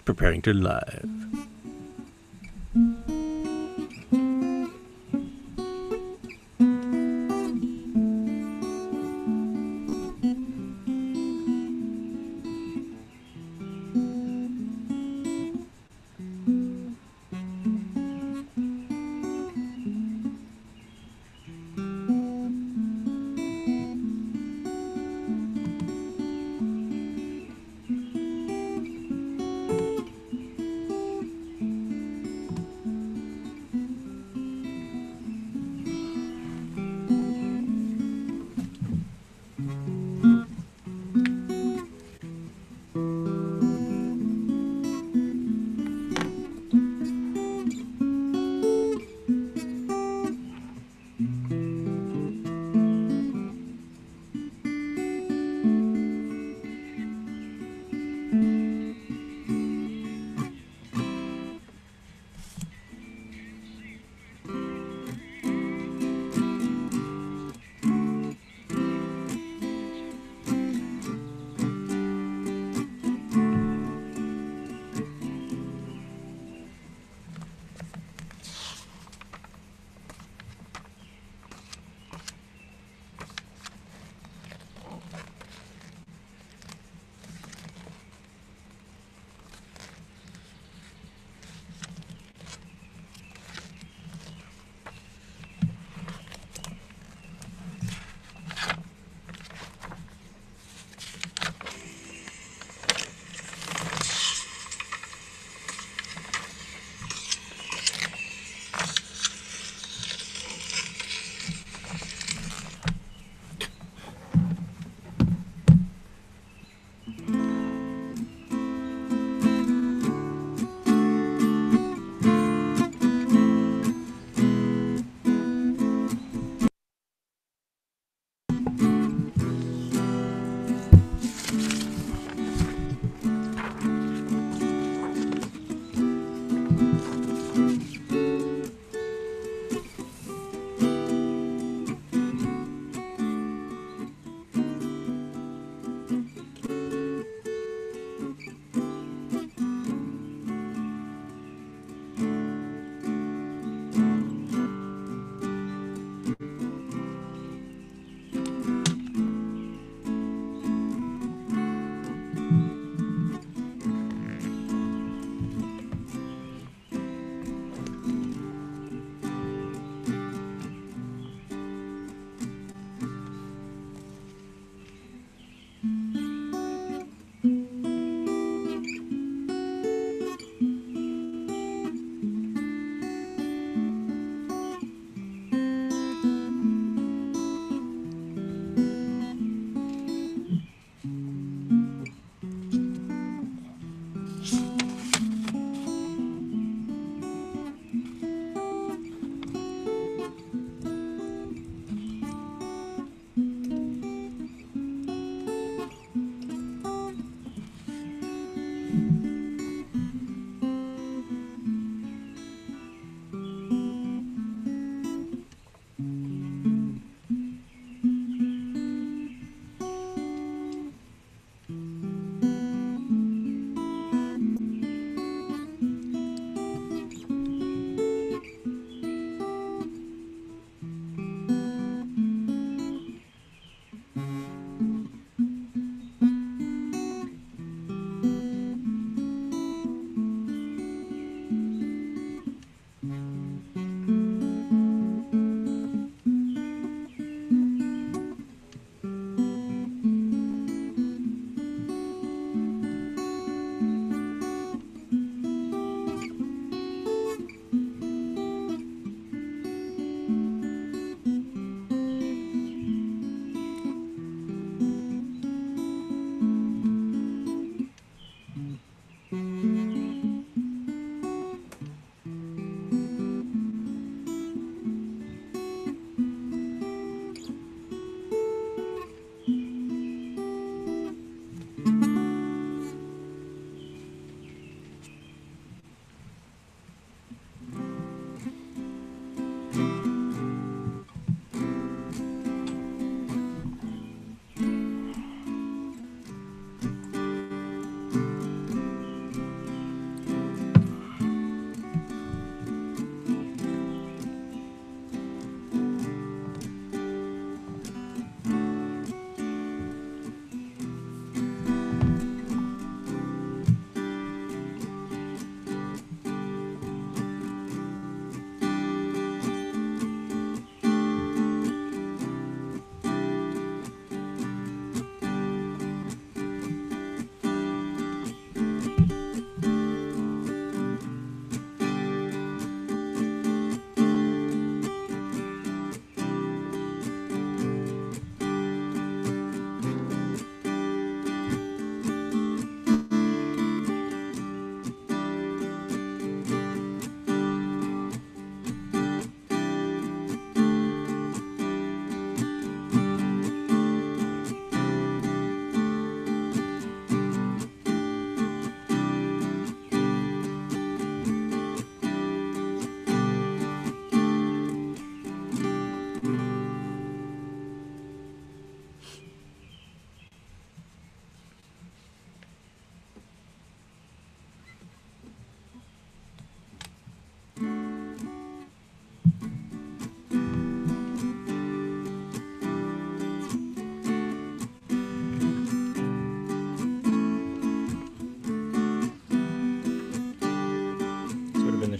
preparing to live.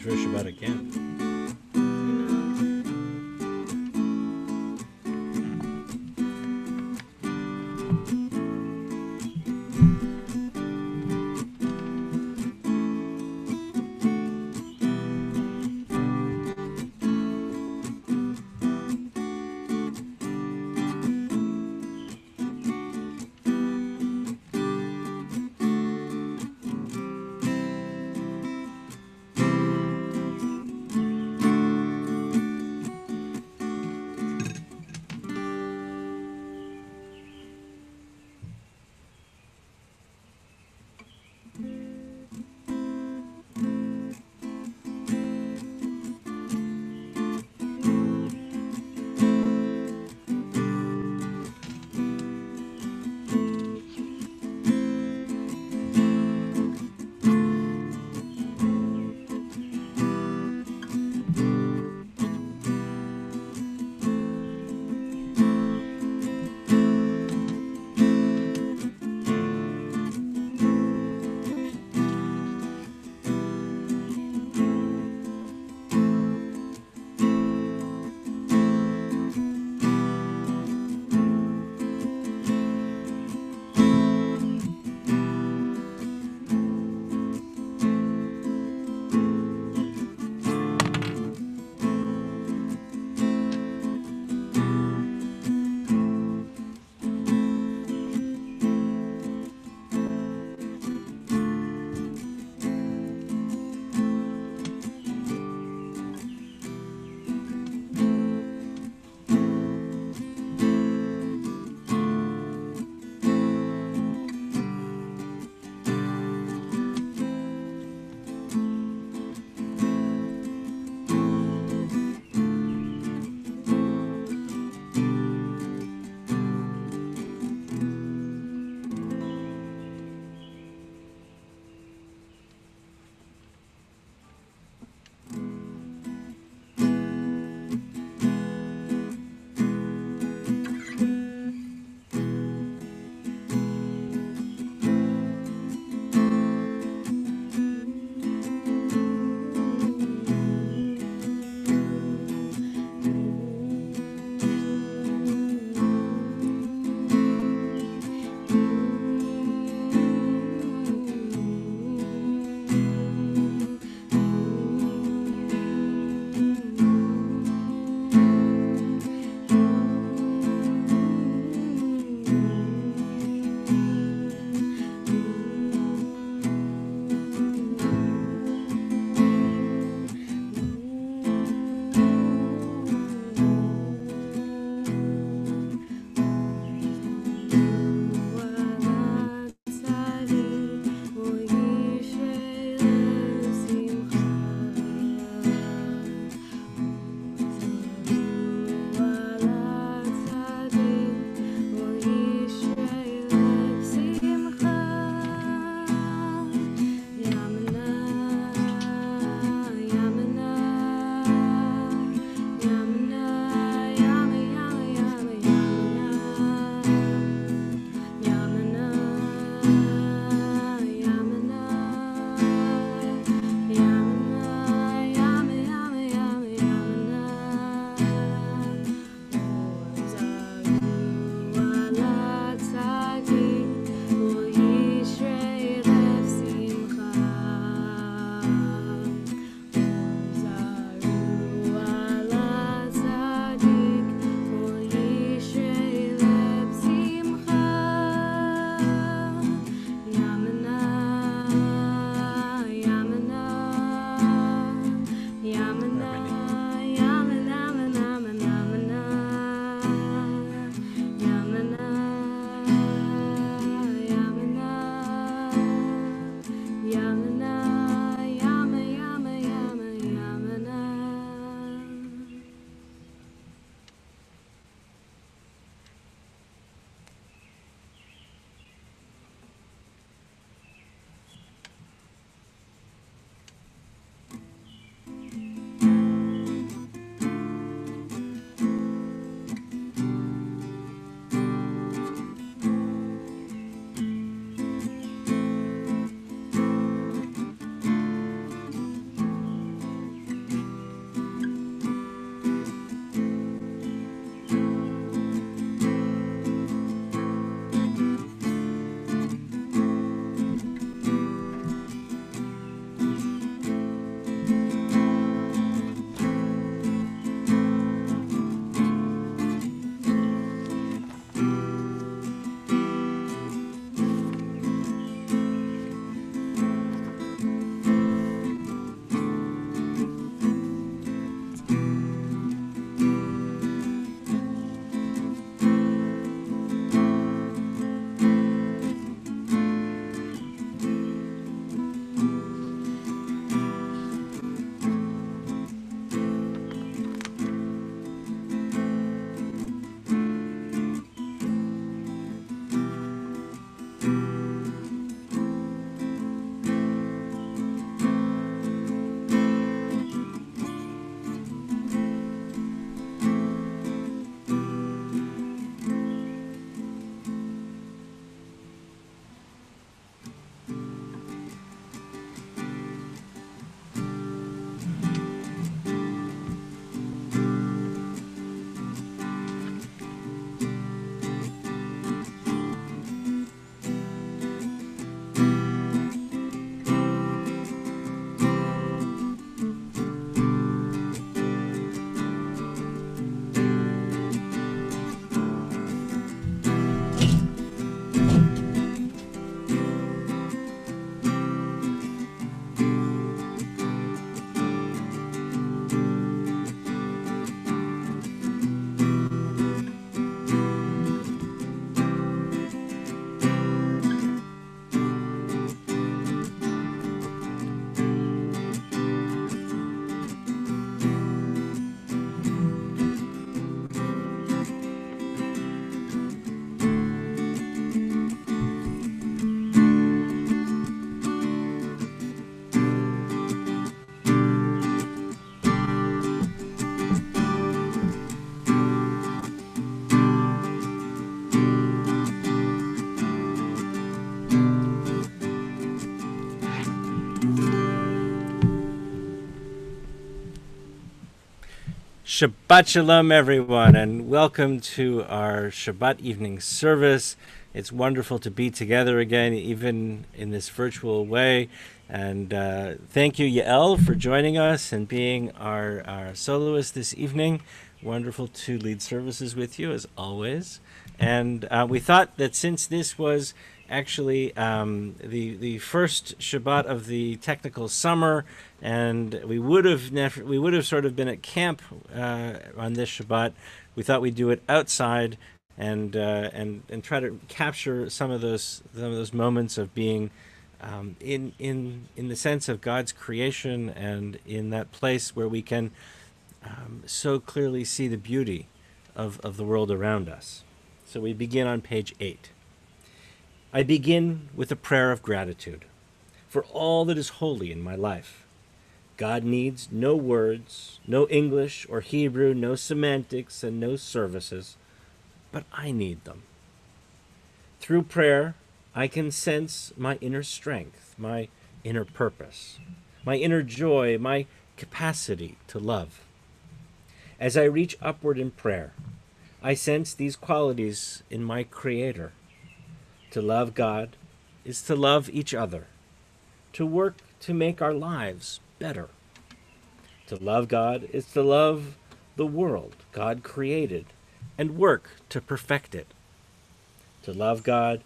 Trish about again. Shabbat Shalom, everyone, and welcome to our Shabbat evening service. It's wonderful to be together again, even in this virtual way. And thank you, Yael, for joining us and being our soloist this evening. Wonderful to lead services with you, as always. And we thought that since this was actually the first Shabbat of the technical summer, and we would have sort of been at camp on this Shabbat. We thought we'd do it outside and try to capture some of those moments of being in the sense of God's creation and in that place where we can so clearly see the beauty of the world around us. So we begin on page 8. I begin with a prayer of gratitude for all that is holy in my life. God needs no words, no English or Hebrew, no semantics, and no services, but I need them. Through prayer, I can sense my inner strength, my inner purpose, my inner joy, my capacity to love. As I reach upward in prayer, I sense these qualities in my Creator. To love God is to love each other, to work to make our lives better. To love God is to love the world God created and work to perfect it. To love God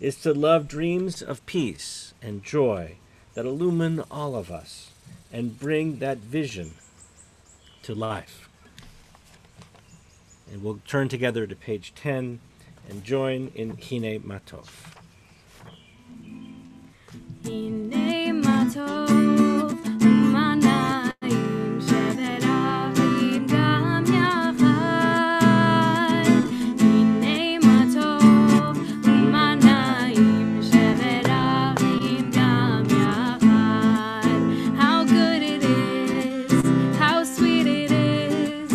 is to love dreams of peace and joy that illumine all of us and bring that vision to life. And we'll turn together to page 10 and join in Hine Matov. Hine Matov, Umanayim Sheverachim Gam Yachad. Hine Matov, Umanayim Sheverachim Gam Yachad. How good it is, how sweet it is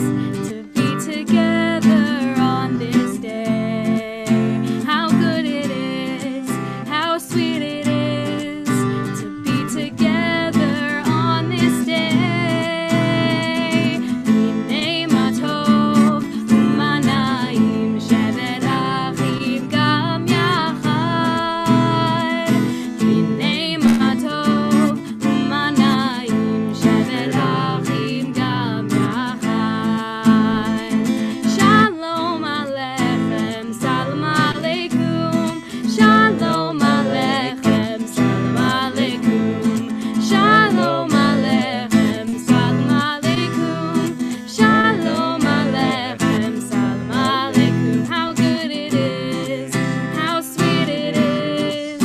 to be together on this day. How good it is, how sweet it is to be together on this day. Hine matov umanayim sheverachim gam yachad. Hine matov umanayim sheverachim gam yachad. Shalom aleichem, salam aleikum. Shalom aleichem, salam aleikum. Shalom aleichem, salam aleikum. Shalom aleichem, salam aleikum. How good it is, how sweet it is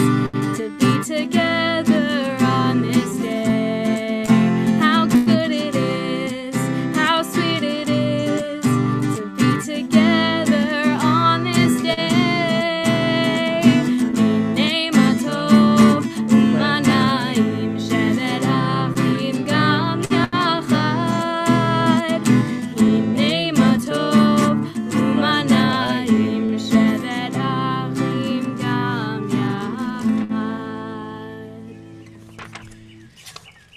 to be together on this day. How good it is, how sweet it is to be together on this day. Hine matov umanayim sheverachim gam yachad. Hine matov umanayim sheverachim gam yachad.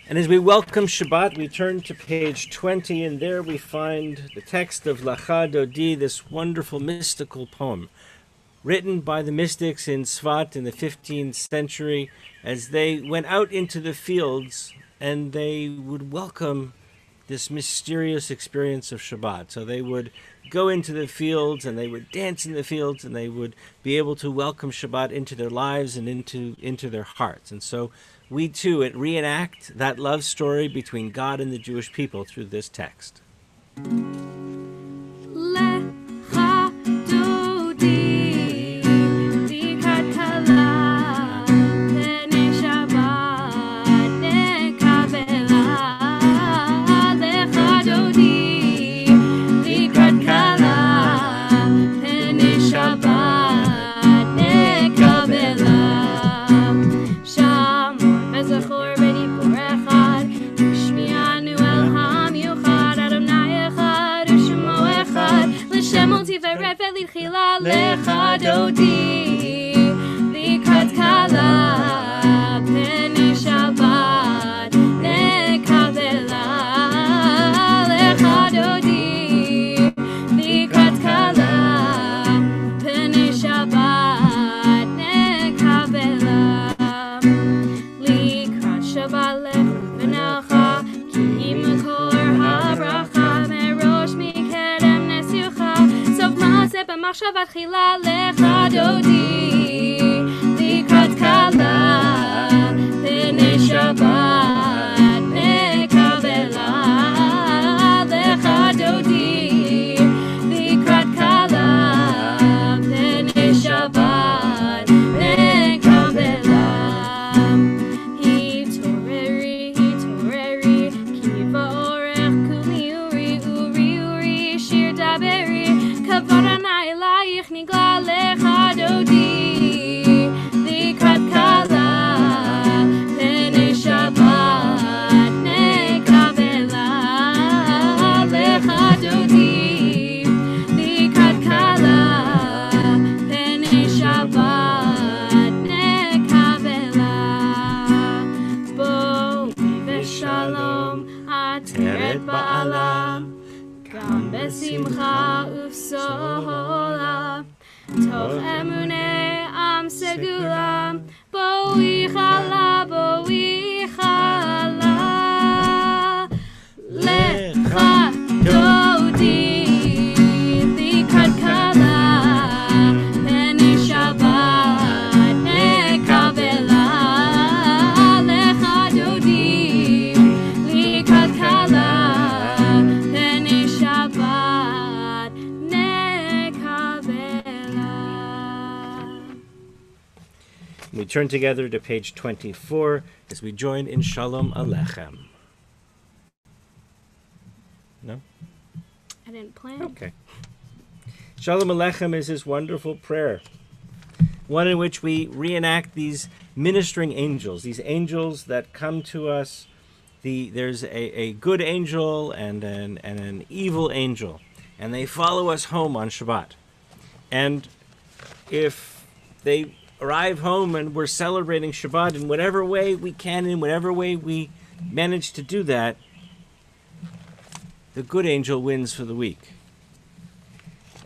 And as we welcome Shabbat, we turn to page 20, and there we find the text of Lecha Dodi, this wonderful mystical poem, written by the mystics in Tzfat in the 15th century as they went out into the fields and they would welcome this mysterious experience of Shabbat. So they would go into the fields and they would dance in the fields and they would be able to welcome Shabbat into their lives and into their hearts. And so we too reenact that love story between God and the Jewish people through this text. Lecha dodi, bikat kala, pnei Shabbat nekabela. Lecha dodi, bikat kala, pnei Shabbat nekabela. Shamor וזכור בדיבור אחד, ושמיענו אל המיוחד, אדוני אחד ושמו אחד, לשם ולתפארת ולתחילה. Lecha dodi, לקראת קלה, פני שבת נקבלה. Lecha dodi, מחשבה תחילה לך דודי לקראת קלה פני שבת מקבלה לך דודי לקראת קלה פני שבת מקבלה התעוררי התעוררי כי באורך כולי אורי אורי אורי שיר דברי כוונה אלייך נגלה לך דודי לקראת קלה פני שבת נקבלה לך דודי לקראת קלה פני שבת נקבלה בואי בשלום עטרת בעלה גם בשמחה ובסהולה תוך אמוני עם סגולה בואי חלה בואי חלה לך דודי לקראת קלה פני שבת נקבלה לך דודי לקראת קלה פני שבת נקבלה. We turn together to page 24 as we join in Shalom Aleichem. No? I didn't plan. Okay. Shalom Aleichem is this wonderful prayer, one in which we reenact these ministering angels, these angels that come to us. There's a good angel and an evil angel, and they follow us home on Shabbat. And if they arrive home and we're celebrating Shabbat in whatever way we can, in whatever way we manage to do that, the good angel wins for the week.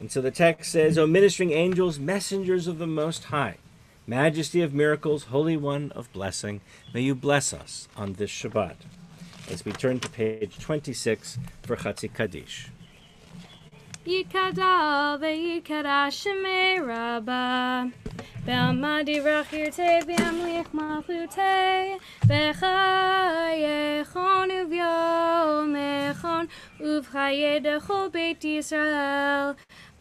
And so the text says, O ministering angels, messengers of the Most High, Majesty of miracles, Holy One of blessing, may you bless us on this Shabbat. As we turn to page 26 for Chatzi Kaddish. Yikada ve'yikada shemei Rabbah Be'amad yivrach yirtei be'amlich malchutei B'chayechon uvyomechon Uv'chayei dechol Beit Yisrael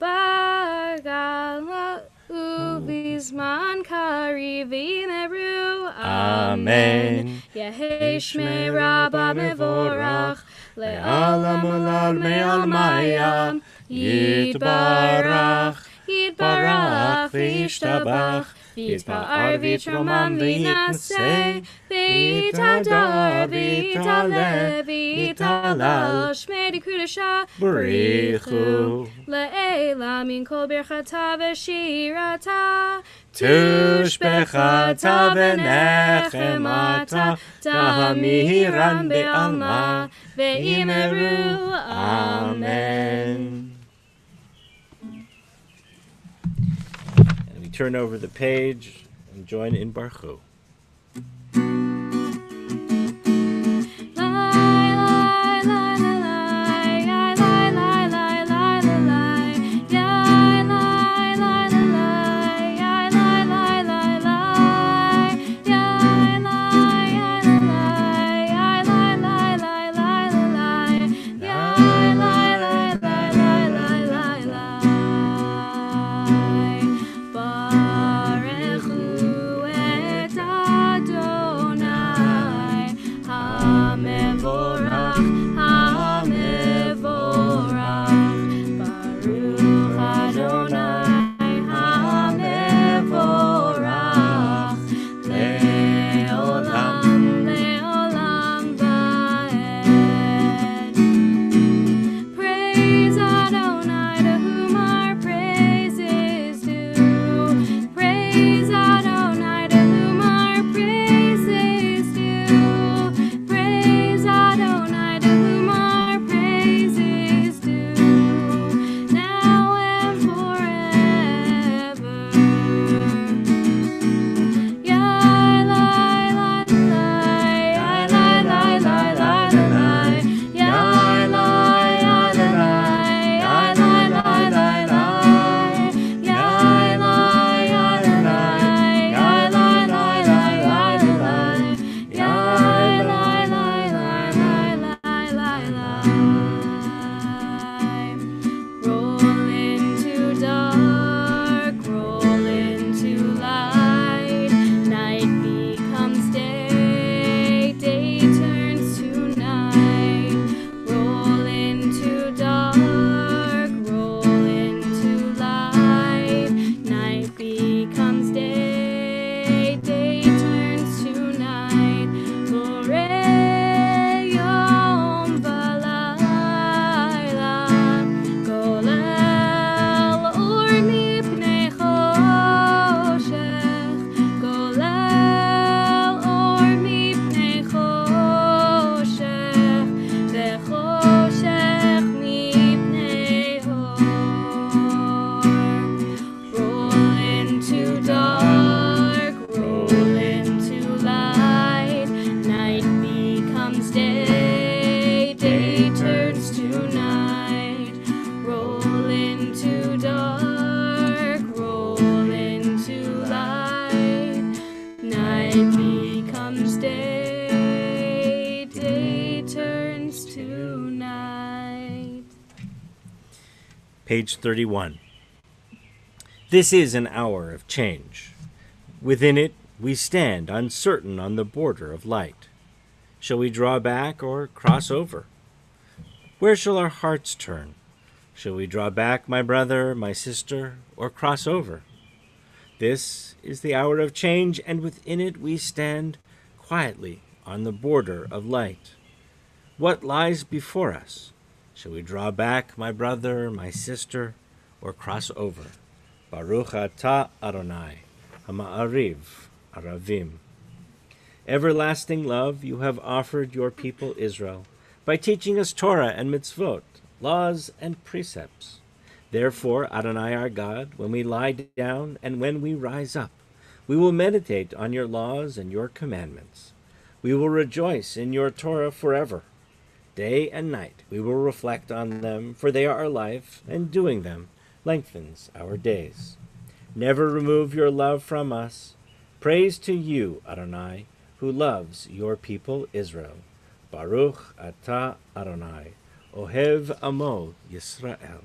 B'gala uv'izman kari v'imeru Amen Yehei shmei Rabbah mevorach Le'alam olad me'al mayam Yitbarach, Yitbarach, V'yishtabach, Yitpa'ar v'yitromam v'yinaseh, V'yitadar, V'yitaleh, V'yitalal, Shmei Dikudasha, B'richu, Le'ela min kol birchata v'shirata, Tushbechata v'nechemata, Tahamiran be'alma, V'imeru, Amen. Turn over the page and join in Baruch. Page 31. This is an hour of change. Within it, we stand uncertain on the border of light. Shall we draw back or cross over? Where shall our hearts turn? Shall we draw back, my brother, my sister, or cross over? This is the hour of change, and within it we stand quietly on the border of light. What lies before us? Shall we draw back, my brother, my sister, or cross over? Baruch atah Adonai, Hama'ariv Aravim. Everlasting love, you have offered your people Israel by teaching us Torah and mitzvot, laws and precepts. Therefore, Adonai our God, when we lie down and when we rise up, we will meditate on your laws and your commandments. We will rejoice in your Torah forever. Day and night we will reflect on them, for they are our life, and doing them lengthens our days. Never remove your love from us. Praise to you, Adonai, who loves your people Israel. Baruch atah Adonai, Ohev Amo Yisrael.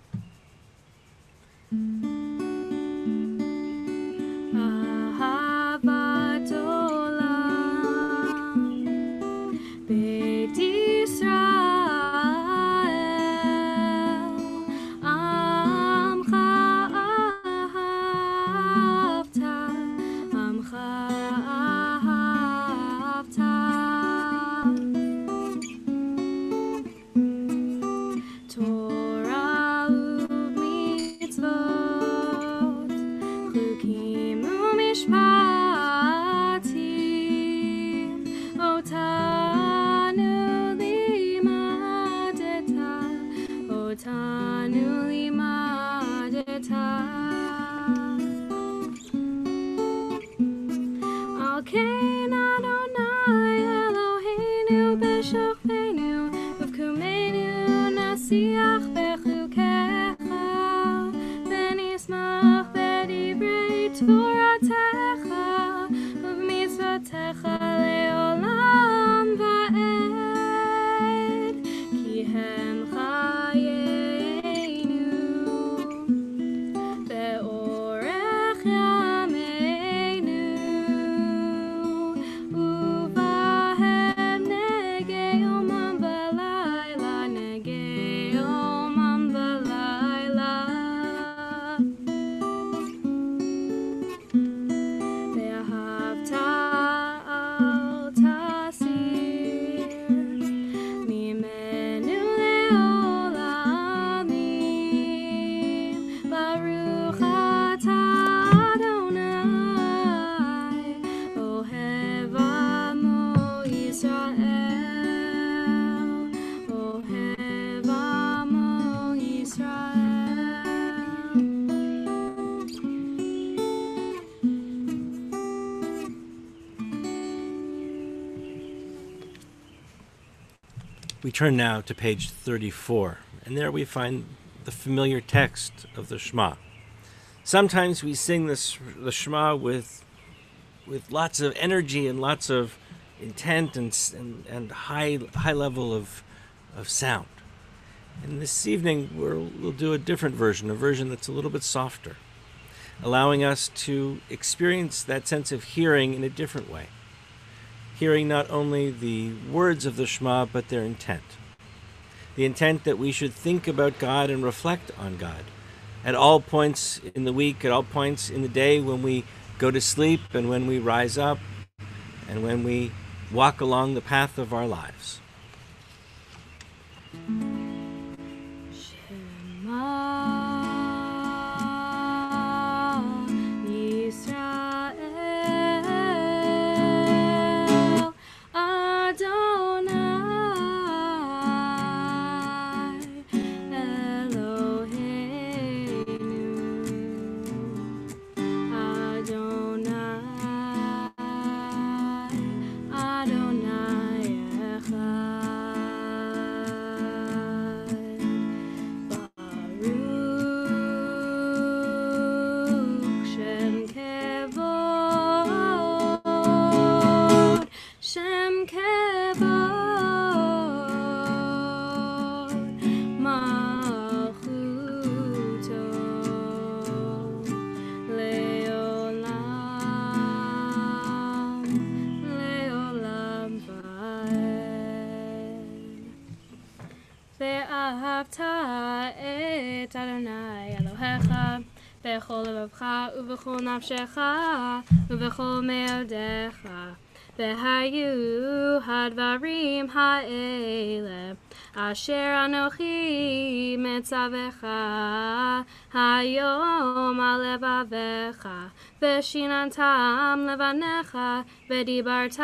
Ahavat olam, Beit Yisrael, Amcha ahavta, Amcha ahavta. Torah u'mitzvot, chukim u'mishpatim, otanu limadeta. Al kein Adonai Eloheinu b'shachvenu, uvkumenu nasiach bechukecha, v'nismach b'divrei Toratecha, uv'mitzvotecha le'olam va'ed, ki hem chayenu, ve'orech yameinu, uvahem negei omam v'layla, negei omam v'layla. Ve'ahavta al tasir, mimenu le'olamim. Baruch atah Adonai, Ohev Amo Yisrael, Ohev Amo Yisrael. We turn now to page 34, and there we find the familiar text of the Shema. Sometimes we sing the Shema with lots of energy and lots of intent and high level of sound. And this evening we'll do a different version, a version that's a little bit softer, allowing us to experience that sense of hearing in a different way. Hearing not only the words of the Shema, but their intent. The intent that we should think about God and reflect on God at all points in the week, at all points in the day, when we go to sleep and when we rise up and when we walk along the path of our lives. Shema Yisrael, Adonai Eloheinu, Adonai, Adonai Echad. Baruch Shem Kevod, Shem Kevod, Malchut ואהבת את אדוני אלוהיך בכל לבבך ובכל נפשך ובכל מאודיך. והיו הדברים האלה אשר אנוכי מצווך היום על לבביך, ושיננתם לבניך, ודיברת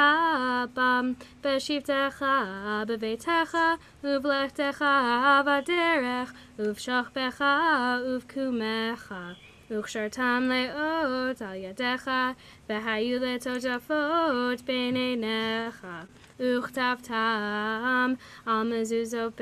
בם בשבתך בביתך ובלכתך בדרך ובשוכבך ובקומך. וקשרתם לאות על ידיך, והיו לטוטפות בין עיניך, וכתבתם על מזוזות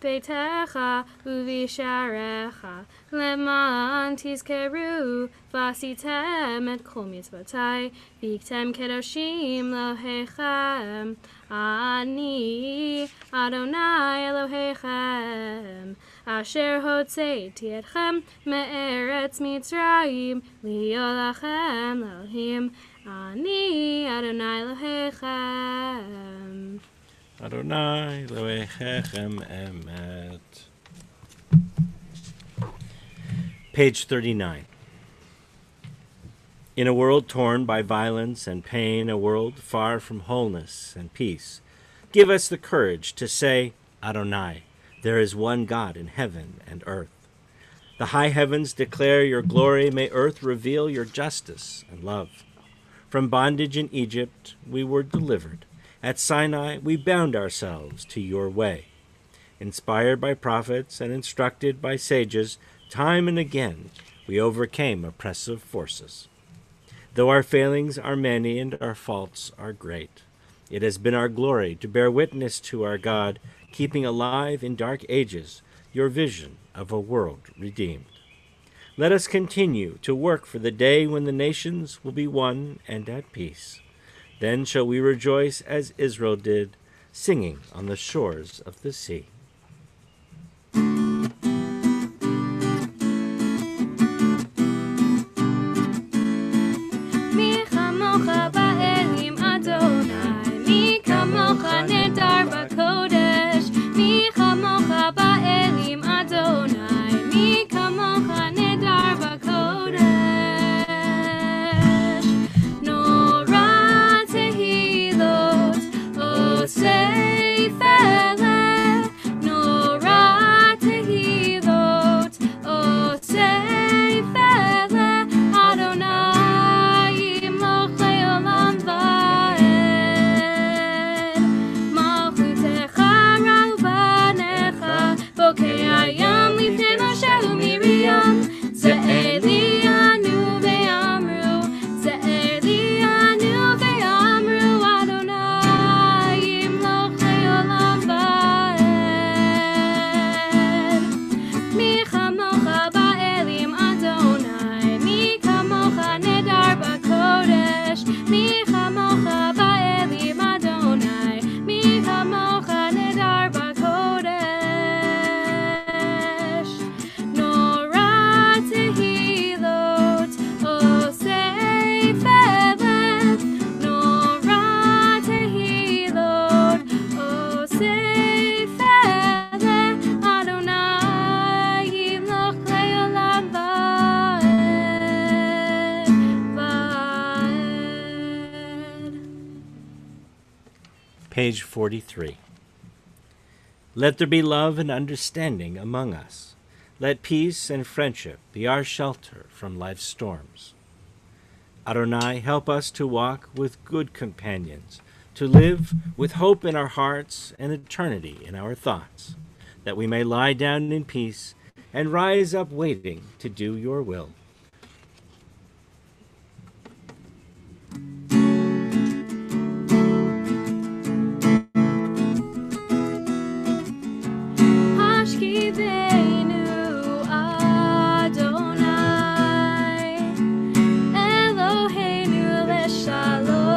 ביתך ובשעריך, למען תזכרו ועשיתם את כל מצוותי, והייתם קדושים לאלוהיכם. אני אדוני אלוהיכם, אשר הוצאתי אתכם מארץ מצרים, להיות לכם לאלוהים. אני אדוני אלוהיכם. Adonai Elohechem Emet. Page 39. In a world torn by violence and pain, a world far from wholeness and peace, give us the courage to say, Adonai, there is one God in heaven and earth. The high heavens declare your glory, may earth reveal your justice and love. From bondage in Egypt we were delivered. At Sinai we bound ourselves to your way. Inspired by prophets and instructed by sages, time and again we overcame oppressive forces. Though our failings are many and our faults are great, it has been our glory to bear witness to our God, keeping alive in dark ages your vision of a world redeemed. Let us continue to work for the day when the nations will be one and at peace. Then shall we rejoice as Israel did, singing on the shores of the sea. מי כמוך באלים אדוני, מי כמוך נהדר בקודש, מי כמוך באלים אדוני, מי כמוך נהדר בקודש. נורא תהילות עושי פלא, נורא תהילות עושי פלא, אדוני ימלוך לעולם ועד. מלכותך רבניך, בוקע ים לפני משה ומרים, זה אלינו ואמרו, זה אלינו ואמרו, אדוני ימלוך לעולם ועד. מי כמוך באלים אדוני, מי כמוך נהדר בקודש, מי כמוך באלים אדוני, מי כמוך נהדר בקודש. נורא תהילות עושי פלא, נורא תהילות עושי פלא, אדוני ימלוך לעולם ועד ועד. Page 43. Let there be love and understanding among us. Let peace and friendship be our shelter from life's storms. Adonai, help us to walk with good companions, to live with hope in our hearts and eternity in our thoughts, that we may lie down in peace and rise up waiting to do your will. השכיבנו אדוני אלוהינו לשלום,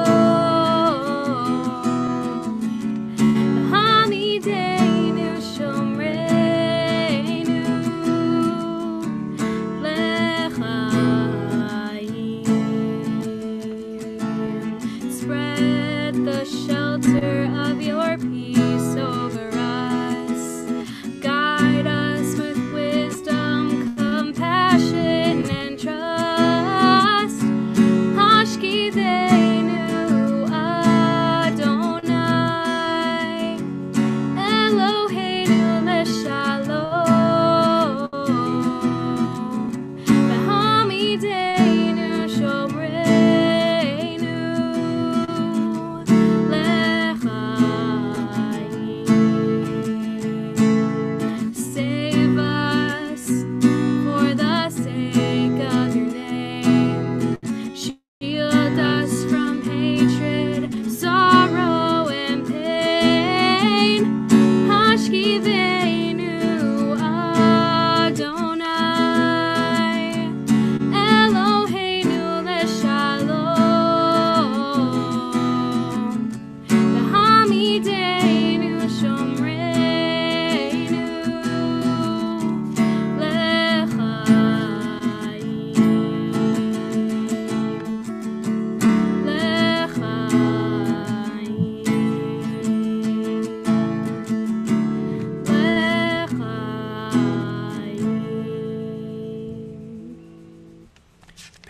העמידנו שומרנו לך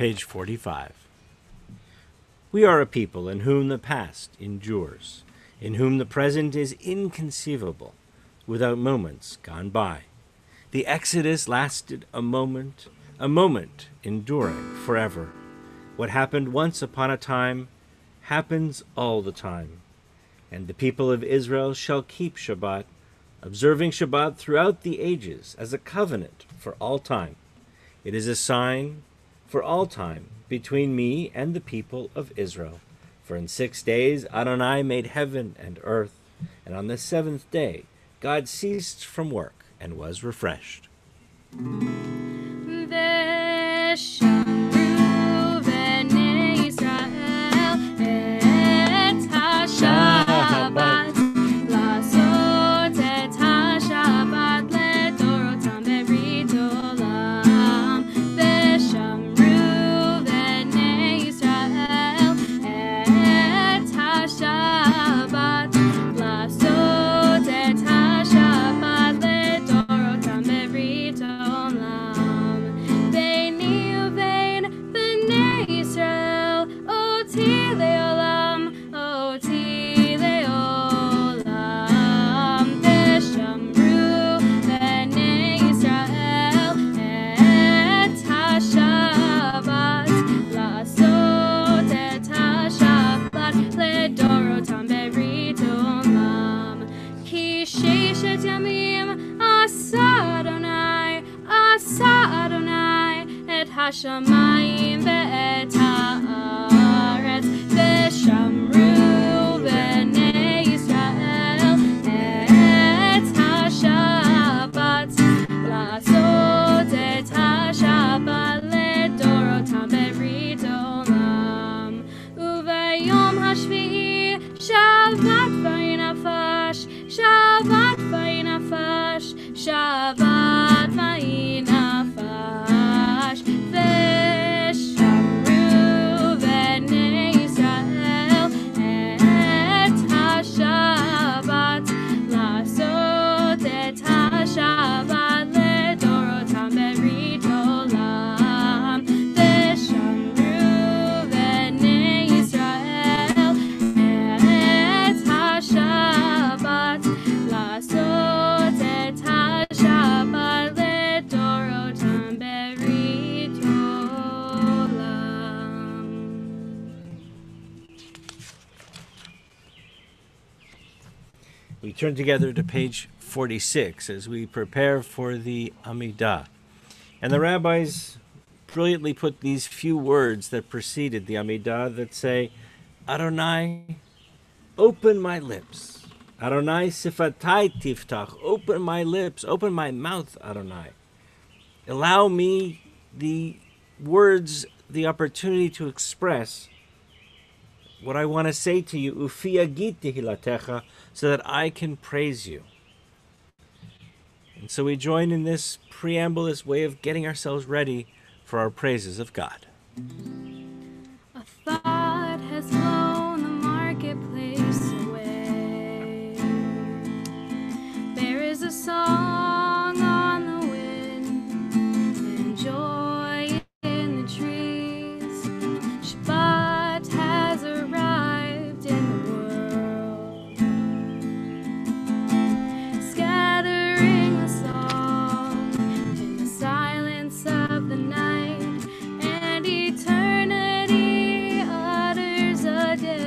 page 45. We are a people in whom the past endures, in whom the present is inconceivable, without moments gone by. The Exodus lasted a moment enduring forever. What happened once upon a time happens all the time. And the people of Israel shall keep Shabbat, observing Shabbat throughout the ages as a covenant for all time. It is a sign for all time between me and the people of Israel. For in 6 days Adonai made heaven and earth, and on the seventh day God ceased from work and was refreshed. ושמרו בני ישראל את השבת, לעשות את השבת לדורותם בברית עולם. ושמרו בני ישראל את השבת, לעשות את השבת לדורותם בברית עולם. ביני ובין בני ישראל אותי לעולם, אותי לעולם. ושמרו בני ישראל את השבת, לעשות את השבת לדורותם בברית עולם. כי ששת ימים עשה אדוני את השמיים ואת הארץ. ושמרו בני ישראל את השבת, לעשות את השבת לדורותם בברית עולם. וביום השביעי שבת וינפש, שבת וינפש, שבת וינפש. ושמרו בני ישראל את השבת, לעשות את השבת לדורותם בברית עולם. ושמרו בני ישראל את השבת, לעשות את השבת לדורותם בברית עולם. We turn together to page 46 as we prepare for the Amidah. And the rabbis brilliantly put these few words that preceded the Amidah that say, Adonai, open my lips. Adonai sifatai tiftach, open my lips, open my mouth, Adonai. Allow me the words, the opportunity to express what I want to say to you, ufi agit tehilatecha, so that I can praise you. And so we join in this preamble, this way of getting ourselves ready for our praises of God. A thought has blown the marketplace away. There is a song on the wind and joy in the trees. Shabbat has arrived in the world, scattering us all in the silence of the night, and eternity utters a day.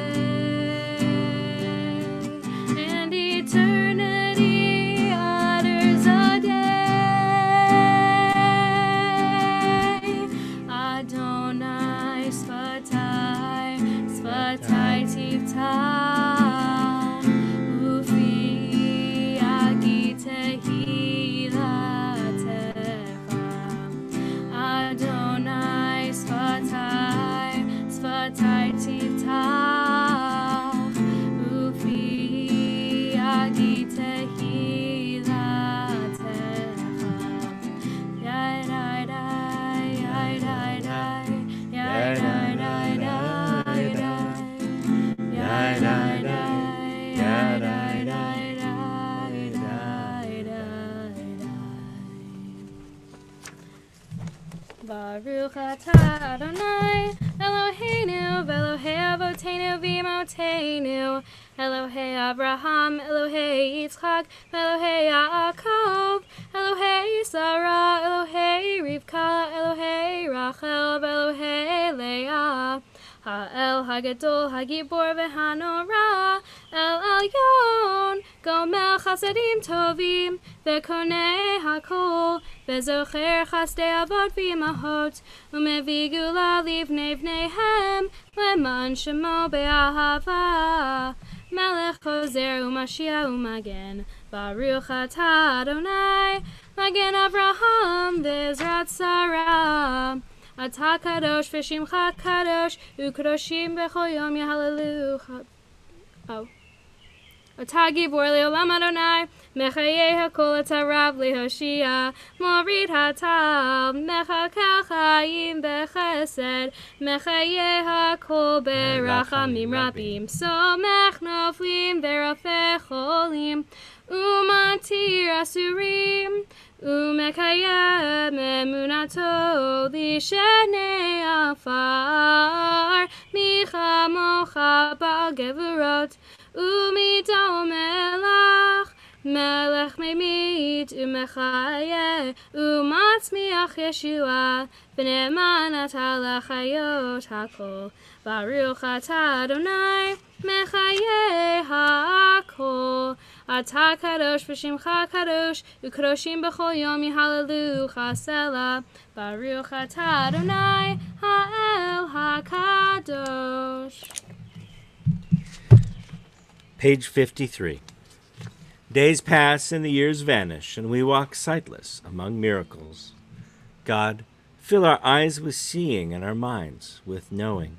Baruch atah Adonai Eloheinu v'Elohei Avotenu v'Imotenu Elohei Abraham, Elohei Yitzchak, Elohei Yaakov, Elohei Sarah, Elohei Rivka, Elohei Rachel, Elohei Leah. Ha'el Hagadol Hagibor v'Hanora, El Elyon, Gomel Chasadim Tovim, V'Konei Hakol, V'Zocher Chasdei Avot v'Imahot, Umevi Gula Livnei Vneihem, Leman Shemo Be'ahava. Melech Hozer Umashiach Umagen, Baruch atah Adonai, Magen Avraham v'Ezrat Sarah. Atah Kadosh v'Shimcha Kadosh, U'Kadoshim b'chol yom Yahalelucha. Oh. Atah Gibor Le'olam Adonai, Mechayeh HaKol Atah Rav Lehoshia, Morid Hatal, Mechakel Chayim B'Chesed, Mechayeh HaKol B'Rachamim Rabim, Somech Noflim V'Rafeh Cholim, Umatir Asurim, Umekayem Emunato Lishenei Afar, Micha Mocha Ba'al Gevurot, Umidol Melach, Melech Memit, Umechayeh, Umatzmiach Yeshua, V'ne'eman atah l'chayot hakol, Baruch atah Adonai, Mechayeh hakol. Atah Kadosh v'Shimcha Kadosh, U'Kadoshim b'chol yom Yahalelucha Selah, Baruch atah Adonai, Ha'el HaKadosh. Page 53. Days pass and the years vanish, and we walk sightless among miracles. God, fill our eyes with seeing and our minds with knowing.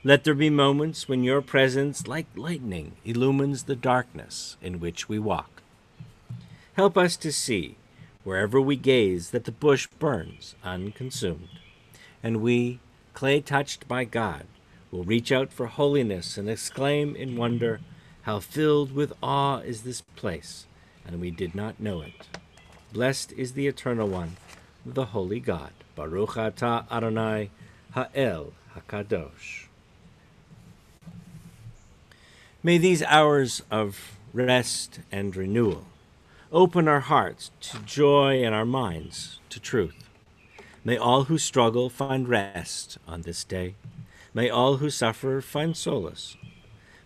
Let there be moments when your presence, like lightning, illumines the darkness in which we walk. Help us to see, wherever we gaze, that the bush burns unconsumed, and we, clay touched by God, will reach out for holiness and exclaim in wonder, how filled with awe is this place, and we did not know it. Blessed is the Eternal One, the Holy God. Baruch atah Adonai, Ha'el HaKadosh. May these hours of rest and renewal open our hearts to joy and our minds to truth. May all who struggle find rest on this day. May all who suffer find solace.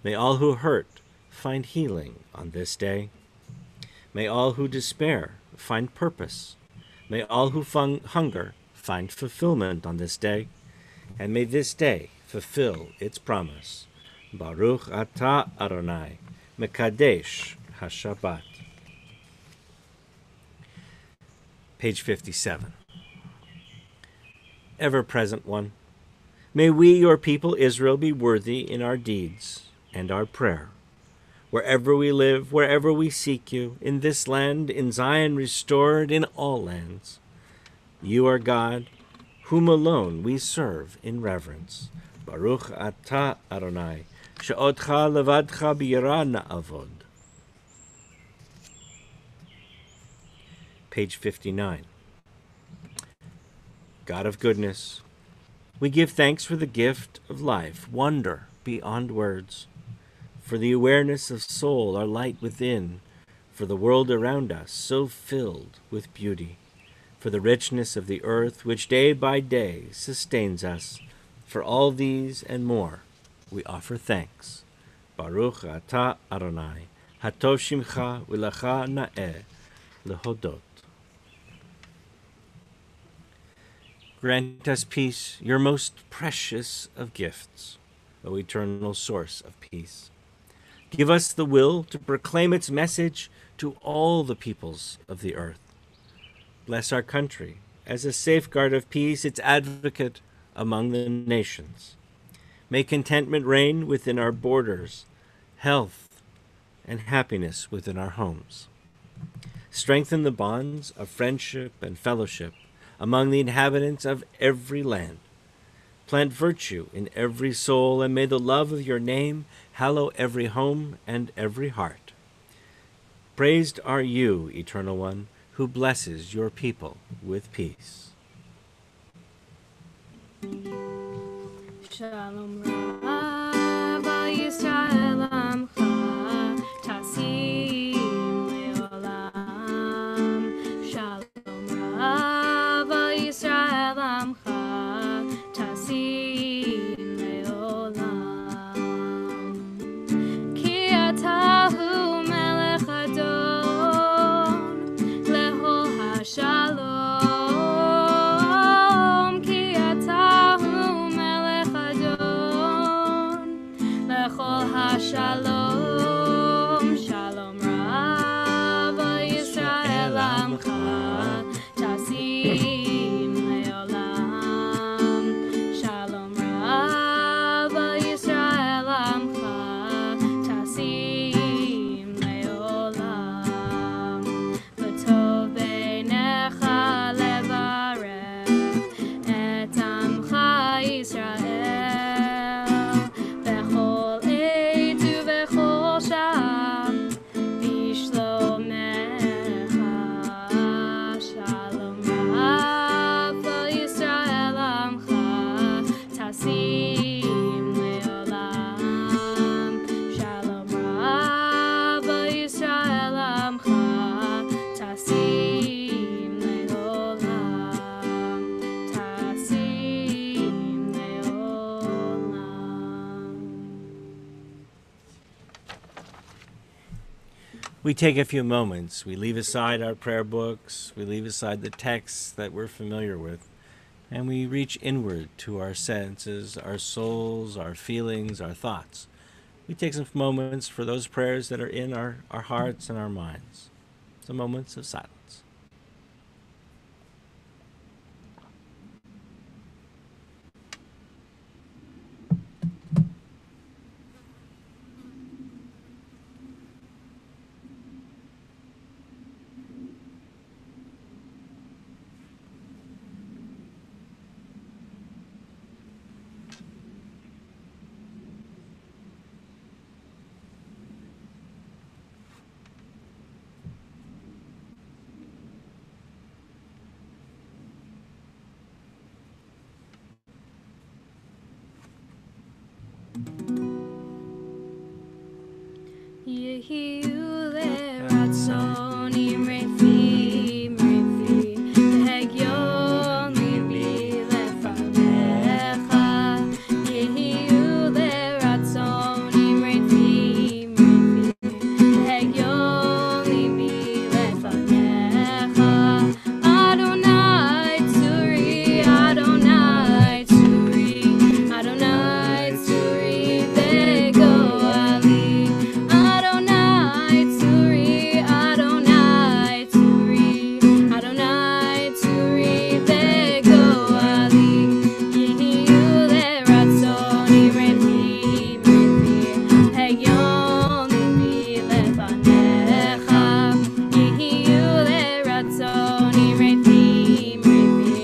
May all who hurt find healing on this day. May all who despair find purpose. May all who hunger find fulfillment on this day. And may this day fulfill its promise. Baruch atah Adonai, Mekadesh HaShabbat. Page 57. Ever-present One, may we, your people Israel, be worthy in our deeds and our prayer. Wherever we live, wherever we seek you, in this land, in Zion restored, in all lands. You are God, whom alone we serve in reverence. Baruch atah Adonai, she'otcha levadcha b'yirah na'avod. Page 59. God of goodness, we give thanks for the gift of life, wonder beyond words, for the awareness of soul, our light within, for the world around us so filled with beauty, for the richness of the earth which day by day sustains us. For all these and more we offer thanks. Baruch atah Adonai, hatov shimcha v'lecha na'eh lehodot. Grant us peace, your most precious of gifts, O eternal source of peace. Give us the will to proclaim its message to all the peoples of the earth. Bless our country as a safeguard of peace, its advocate among the nations. May contentment reign within our borders, health and happiness within our homes. Strengthen the bonds of friendship and fellowship among the inhabitants of every land. Plant virtue in every soul, and may the love of your name hallow every home and every heart. Praised are you, Eternal One, who blesses your people with peace. Shalom Rav al Yisrael Amcha Tasim Leolam. Shalom Rav al Yisrael Amcha Tasim Leolam. Ki atahu melech adon lehol hashalom. Ki atahu melech adon lehol hashalom. Shalom Rav al Yisrael Amcha Tasim Leolam. Shalom Rav al Yisrael Amcha Tasim Leolam. V'tov beinecha levarech et amcha Yisrael bechol עת ובכל שעה בשלומך. Shalom Rav al Yisrael Amcha Tasim Leolam. Shalom Rav al Yisrael Amcha Tasim Leolam. Tasim Leolam. We take a few moments. We leave aside our prayer books. We leave aside the texts that we're familiar with. And we reach inward to our senses, our souls, our feelings, our thoughts. We take some moments for those prayers that are in our hearts and our minds. Some moments of silence. יהיו לרצון רפי רפי והגיון ליבי לפניך. יהיו לרצון רפי רפי והגיון ליבי לפניך. אדוני צורי, אדוני צורי, אדוני צורי וגואלי. Adonai Tzuri, Adonai Tzuri, Adonai Tzuri vegoali. Yehiyu leratzoni refi refi, hegyon libi lefanecha. Yehiyu leratzoni refi refi,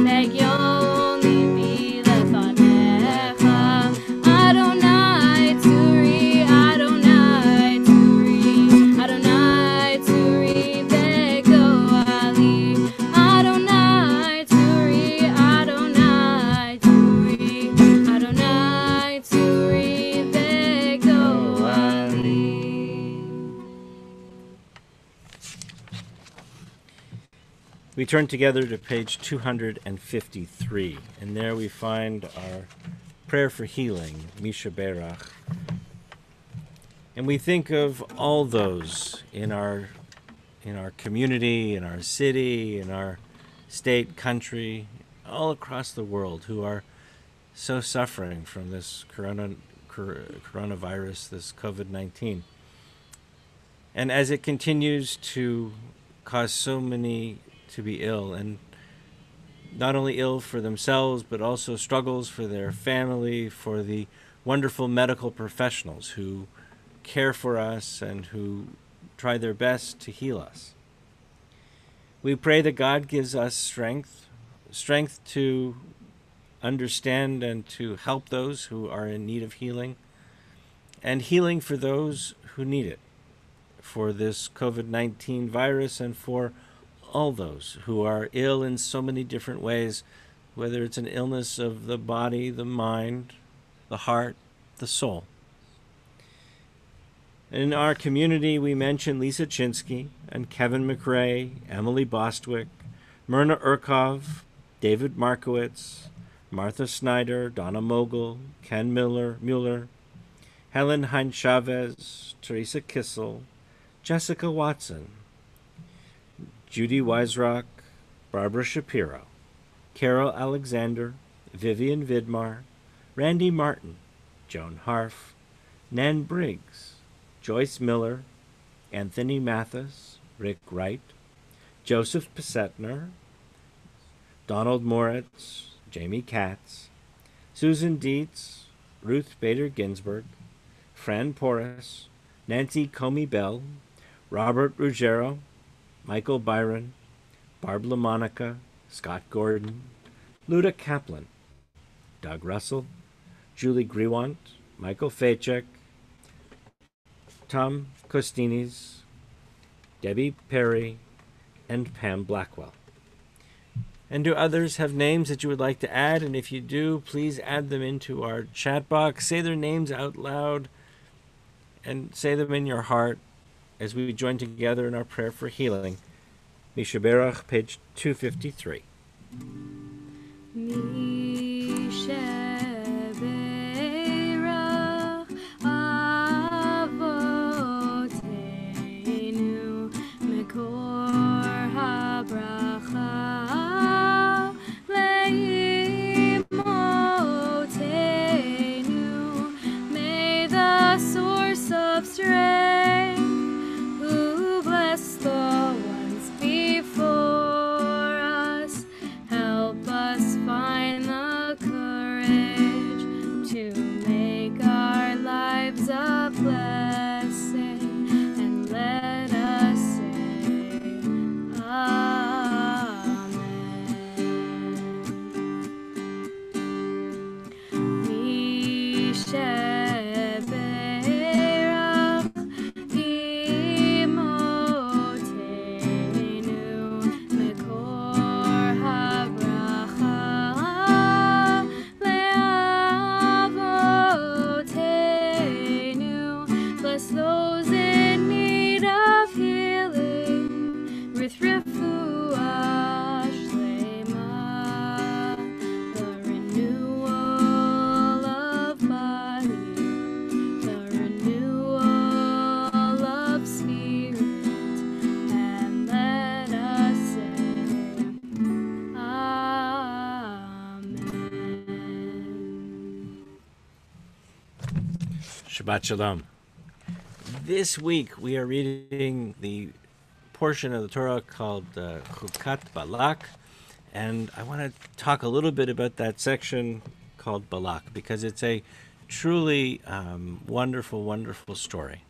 hegyon libi lefanecha. Adonai Tzuri, Adonai Tzuri, Adonai Tzuri vegoali. Adonai Tzuri, Adonai Tzuri, Adonai Tzuri vegoali. We turn together to page 253, and there we find our prayer for healing, Misha Berach. And we think of all those in our community, in our city, in our state, country, all across the world who are so suffering from this coronavirus, this COVID-19. And as it continues to cause so many to be ill, and not only ill for themselves, but also struggles for their family, for the wonderful medical professionals who care for us and who try their best to heal us. We pray that God gives us strength to understand and to help those who are in need of healing, and healing for those who need it, for this COVID-19 virus and for all those who are ill in so many different ways, whether it's an illness of the body, the mind, the heart, the soul. In our community, we mention Lisa Chinsky and Kevin McRae, Emily Bostwick, Myrna Urkov, David Markowitz, Martha Snyder, Donna Mogul, Ken Mueller, Helen Heinz Chavez, Teresa Kissel, Jessica Watson, Judy Weisrock, Barbara Shapiro, Carol Alexander, Vivian Vidmar, Randy Martin, Joan Harf, Nan Briggs, Joyce Miller, Anthony Mathis, Rick Wright, Joseph Pissetner, Donald Moritz, Jamie Katz, Susan Dietz, Ruth Bader Ginsburg, Fran Porras, Nancy Comey Bell, Robert Ruggiero, Michael Byron, Barb LaMonica, Scott Gordon, Luda Kaplan, Doug Russell, Julie Griwant, Michael Fejcek, Tom Costinis, Debbie Perry, and Pam Blackwell. And do others have names that you would like to add? And if you do, please add them into our chat box. Say their names out loud and say them in your heart as we join together in our prayer for healing. Misha Berach, page 253. Shabbat Shalom. This week we are reading the portion of the Torah called Chukat Balak, and I want to talk a little bit about that section called Balak because it's a truly wonderful, wonderful story.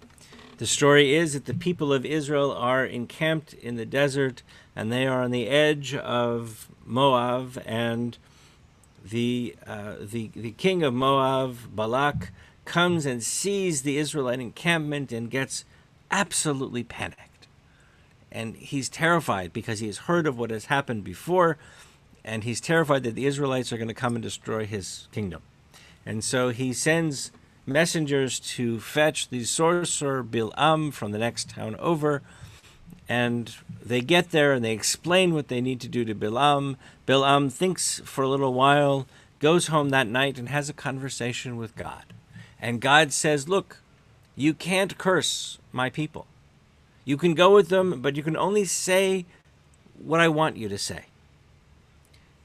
The story is that the people of Israel are encamped in the desert, and they are on the edge of Moab, and the king of Moab, Balak, comes and sees the Israelite encampment and gets absolutely panicked. And he's terrified because he has heard of what has happened before, and he's terrified that the Israelites are going to come and destroy his kingdom. And so he sends messengers to fetch the sorcerer Bil'am from the next town over, and they get there and they explain what they need to do to Bil'am. Bil'am thinks for a little while, goes home that night and has a conversation with God. And God says, look, you can't curse my people. You can go with them, but you can only say what I want you to say.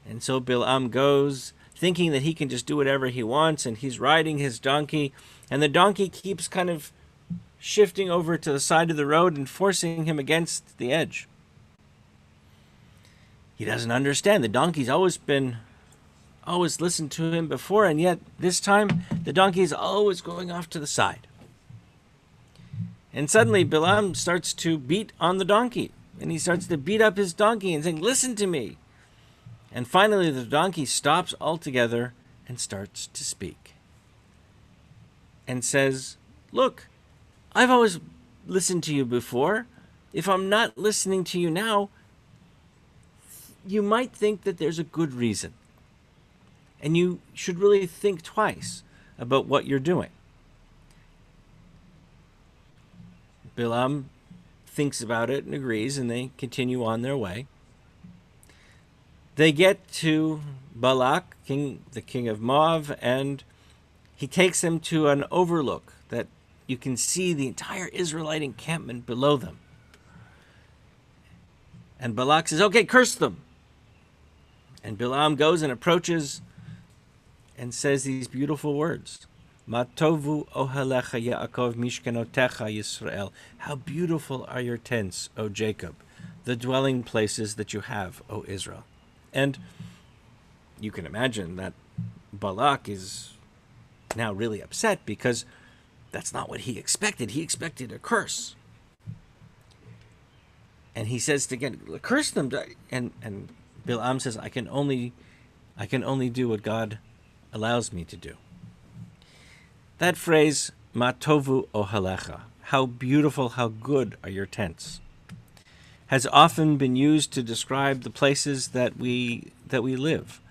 And so Bil'am goes, thinking that he can just do whatever he wants, and he's riding his donkey, and the donkey keeps kind of shifting over to the side of the road and forcing him against the edge. He doesn't understand. The donkey's always listened to him before, and yet this time the donkey is always going off to the side. And suddenly Bil'am starts to beat on the donkey, and he starts to beat up his donkey and saying, listen to me. And finally the donkey stops altogether and starts to speak and says, look, I've always listened to you before. If I'm not listening to you now, you might think that there's a good reason. And you should really think twice about what you're doing. Bilam thinks about it and agrees, and they continue on their way. They get to Balak, the king of Moab, and he takes them to an overlook that you can see the entire Israelite encampment below them. And Balak says, okay, curse them. And Bilam goes and approaches and says these beautiful words. Matovu ohalecha Yaakov mishkanotecha Yisrael. How beautiful are your tents, O Jacob, the dwelling places that you have, O Israel. And you can imagine that Balak is now really upset because that's not what he expected. He expected a curse. And he says to again, curse them. And Bilam says, I can only do what God allows me to do. That phrase, Matovu ohalecha, how beautiful, how good are your tents, has often been used to describe the places that we live.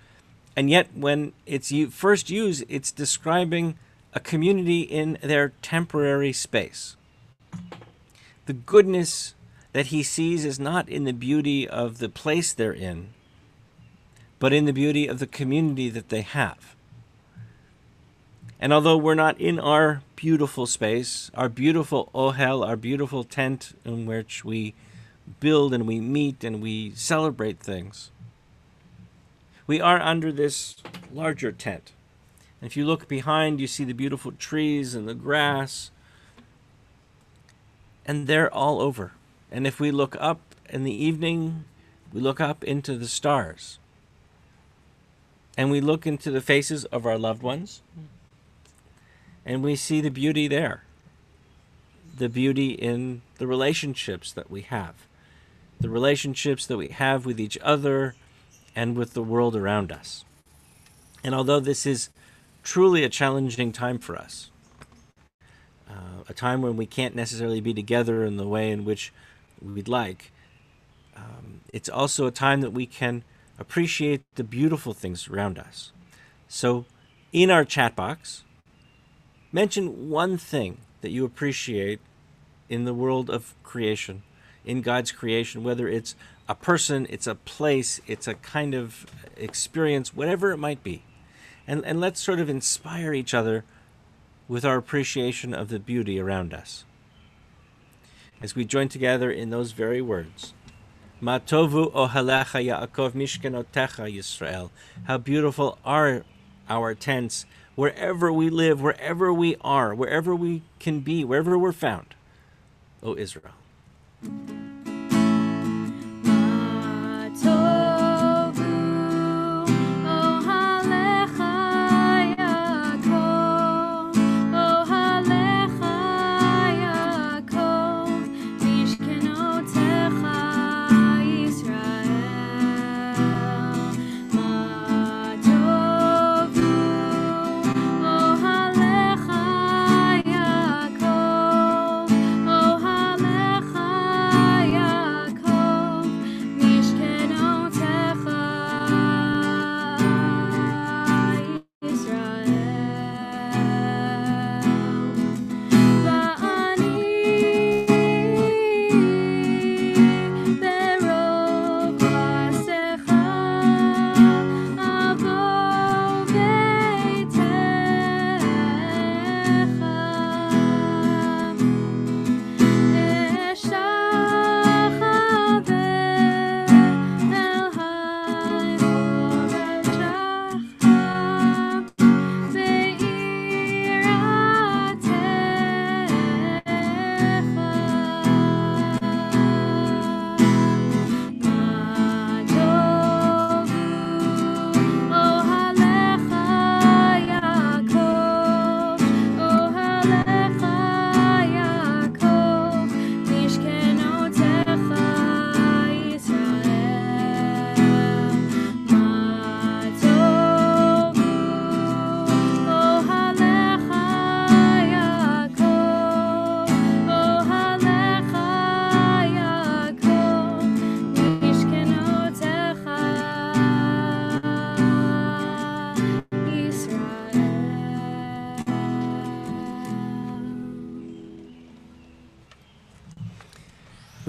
And yet when it's first used, it's describing a community in their temporary space. The goodness that he sees is not in the beauty of the place they're in, but in the beauty of the community that they have. And although we're not in our beautiful space, our beautiful ohel, our beautiful tent in which we build and we meet and we celebrate things, we are under this larger tent. And if you look behind, you see the beautiful trees and the grass, and they're all over. And if we look up in the evening, we look up into the stars, and we look into the faces of our loved ones, and we see the beauty there, the beauty in the relationships that we have, the relationships that we have with each other and with the world around us. And although this is truly a challenging time for us, a time when we can't necessarily be together in the way in which we'd like, it's also a time that we can appreciate the beautiful things around us. So in our chat box, mention one thing that you appreciate in the world of creation, in God's creation, whether it's a person, it's a place, it's a kind of experience, whatever it might be. And let's sort of inspire each other with our appreciation of the beauty around us, as we join together in those very words. Matovu ohalecha Yaakov mishkanotecha Yisrael. How beautiful are our tents, wherever we live, wherever we are, wherever we can be, wherever we're found, O Israel. Oh,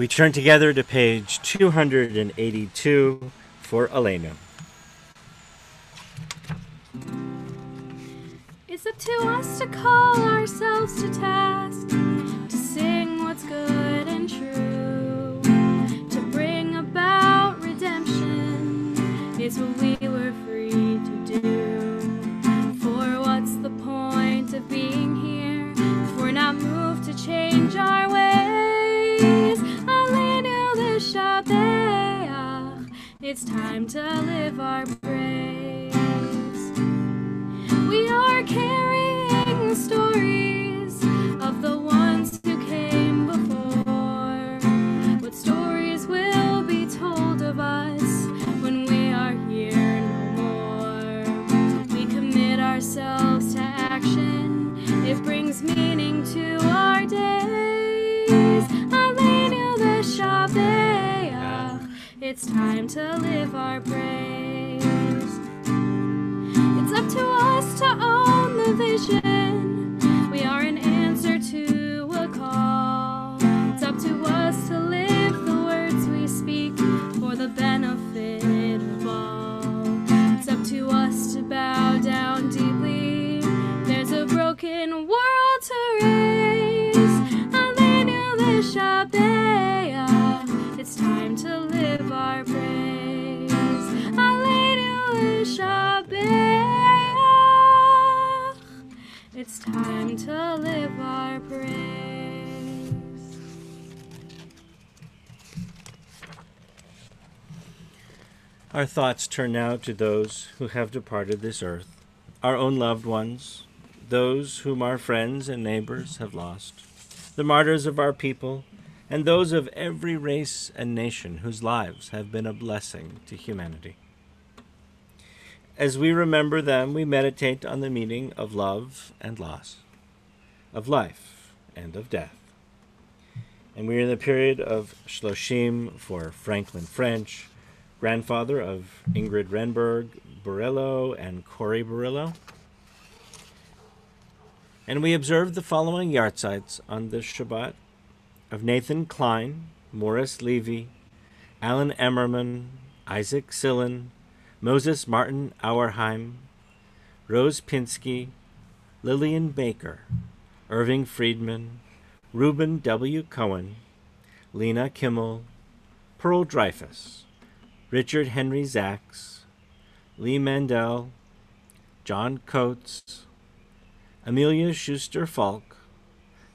We turn together to page 282 for Aleinu. It's up to us to call ourselves to task, to sing what's good and true, to bring about redemption is what we were free to do. For what's the point of being here if we're not moved to change our ways? Aleinu l'shabeach, it's time to live our praise. We are carrying the stories of the ones who came before. What stories will be told of us when we are here no more? We commit ourselves to action, it brings meaning to our days. Aleinu l'shabeach, it's time to live our praise. It's up to us to own the vision. We are an answer to a call. It's up to us to live the words we speak for the benefit of all. It's up to us to bow down deeply. There's a broken world to raise. Aleinu l'shabeach, it's time to live our praise. Aleinu l'shabeach, it's time to live our praise. Our thoughts turn now to those who have departed this earth, our own loved ones, those whom our friends and neighbors have lost, the martyrs of our people, and those of every race and nation whose lives have been a blessing to humanity. As we remember them, we meditate on the meaning of love and loss, of life and of death. And we are in the period of Shloshim for Franklin French, grandfather of Ingrid Renberg Burillo and Corey Burillo. And we observe the following yahrzeits on this Shabbat of Nathan Klein, Morris Levy, Alan Emmerman, Isaac Sillen, Moses Martin Auerheim, Rose Pinsky, Lillian Baker, Irving Friedman, Reuben W. Cohen, Lena Kimmel, Pearl Dreyfus, Richard Henry Zachs, Lee Mandel, John Coates, Amelia Schuster Falk,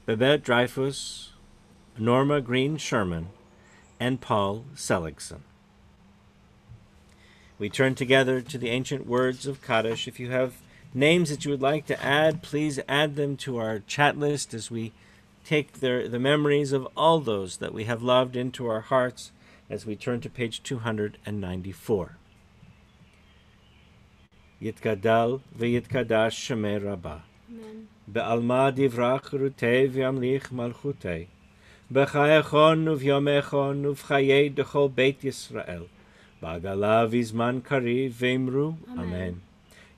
Babette Dreyfus, Norma Green Sherman, and Paul Seligson. We turn together to the ancient words of Kaddish. If you have names that you would like to add, please add them to our chat list as we take the memories of all those that we have loved into our hearts as we turn to page 294. Yitkadal v'yitkadash shemei Rabbah. Amen. Be'alma divrach rutei v'yamlich malchutei. B'chayechon uv'yomechon uv'chayei dechol Beit Yisrael. Ba'gala v'zman kariv v'imru. Amen.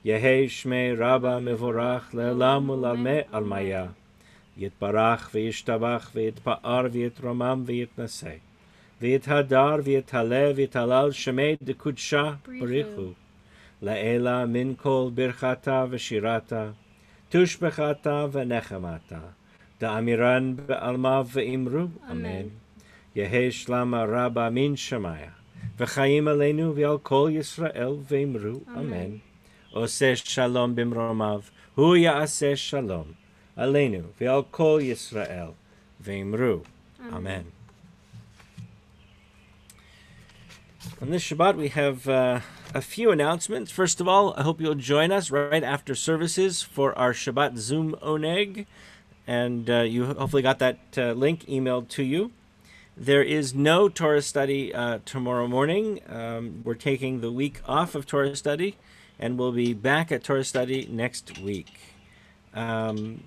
Yehei shmei Rabbah mevorach le'elam u'lalmei almaya. Yitbarach v'yishtabach v'yitpa'ar v'yitromam v'yitnaseh. V'yithadar v'yithaleh v'yitalal shemei dekudsha barichu. La'ela min kol birchata v'shirata. Tushbechata v'nechemata. Da'amiran be'alma v'imru. Amen. Yehei shlama Rabbah min shemaya. V'chaim aleinu v'al kol Yisrael v'imru. Amen. Oseh shalom bimromav. Hu ya'aseh shalom. Aleinu v'al kol Yisrael v'imru. Amen. On this Shabbat, we have a few announcements. First of all, I hope you'll join us right after services for our Shabbat Zoom Oneg. And you hopefully got that link emailed to you. There is no Torah study tomorrow morning. We're taking the week off of Torah study, and we'll be back at Torah study next week. On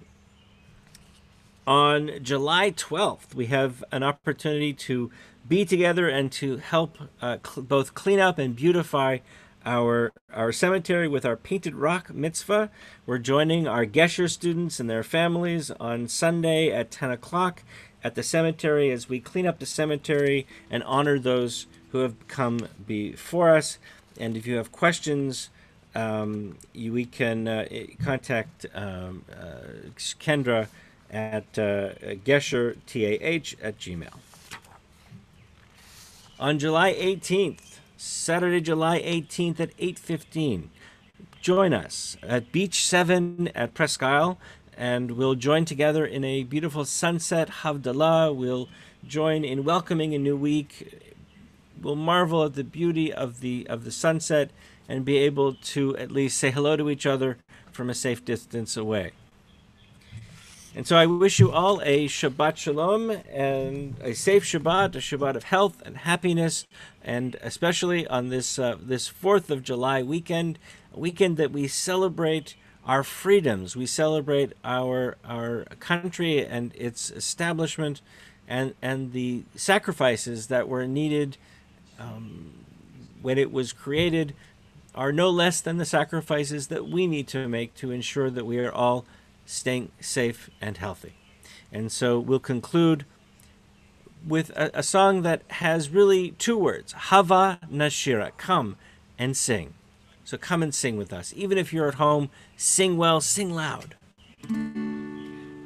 July 12th, we have an opportunity to be together and to help both clean up and beautify our cemetery with our Painted Rock mitzvah. We're joining our Gesher students and their families on Sunday at 10 o'clock at the cemetery as we clean up the cemetery and honor those who have come before us. And if you have questions, we can contact Kendra at Gesher, T-A-H, at Gmail. On July 18th, Saturday, July 18th at 8:15, join us at Beach 7 at Presque Isle, and we'll join together in a beautiful sunset Havdalah. We'll join in welcoming a new week. We'll marvel at the beauty of the sunset and be able to at least say hello to each other from a safe distance away. And so I wish you all a Shabbat Shalom and a safe Shabbat, a Shabbat of health and happiness, and especially on this 4th of July weekend, a weekend that we celebrate our freedoms. We celebrate our country and its establishment and the sacrifices that were needed when it was created are no less than the sacrifices that we need to make to ensure that we are all staying safe and healthy. And so we'll conclude with a song that has really two words, Hava Nashira, come and sing. So come and sing with us. Even if you're at home, sing well, sing loud.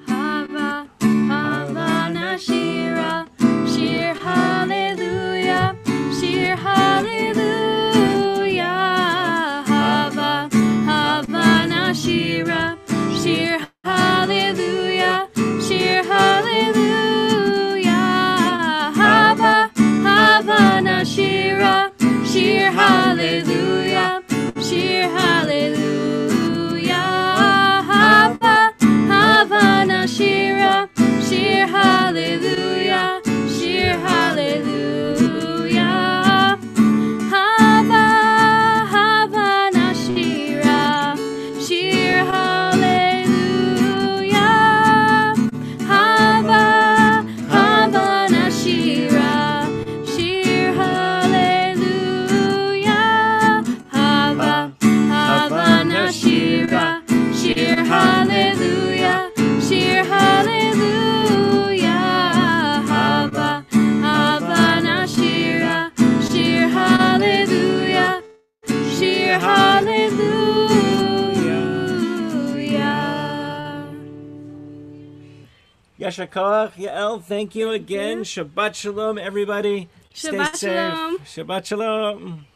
Hava, Hava Nashira, Shir Hallelujah, Shir Hallelujah. Hava, Hava Nashira, Shir Hallelujah, Shir Hallelujah. Hava, Hava Nashira, Shir Hallelujah, Shir Hallelujah. Hava, Hava Nashira, Shir Hallelujah, Shir Hallelujah. Hava, Hava Nashira, Shir Hallelujah. Hava, Hava Nashira, Shir Hallelujah. Hava, Hava Nashira, Shir Hallelujah, Shir Hallelujah. Hava, Hava Nashira, Shir Hallelujah, Shir Hallelujah. Yasher Koach, Yael, thank you again. Shabbat Shalom, everybody. Shabbat Stay safe. Shalom. Shabbat Shalom.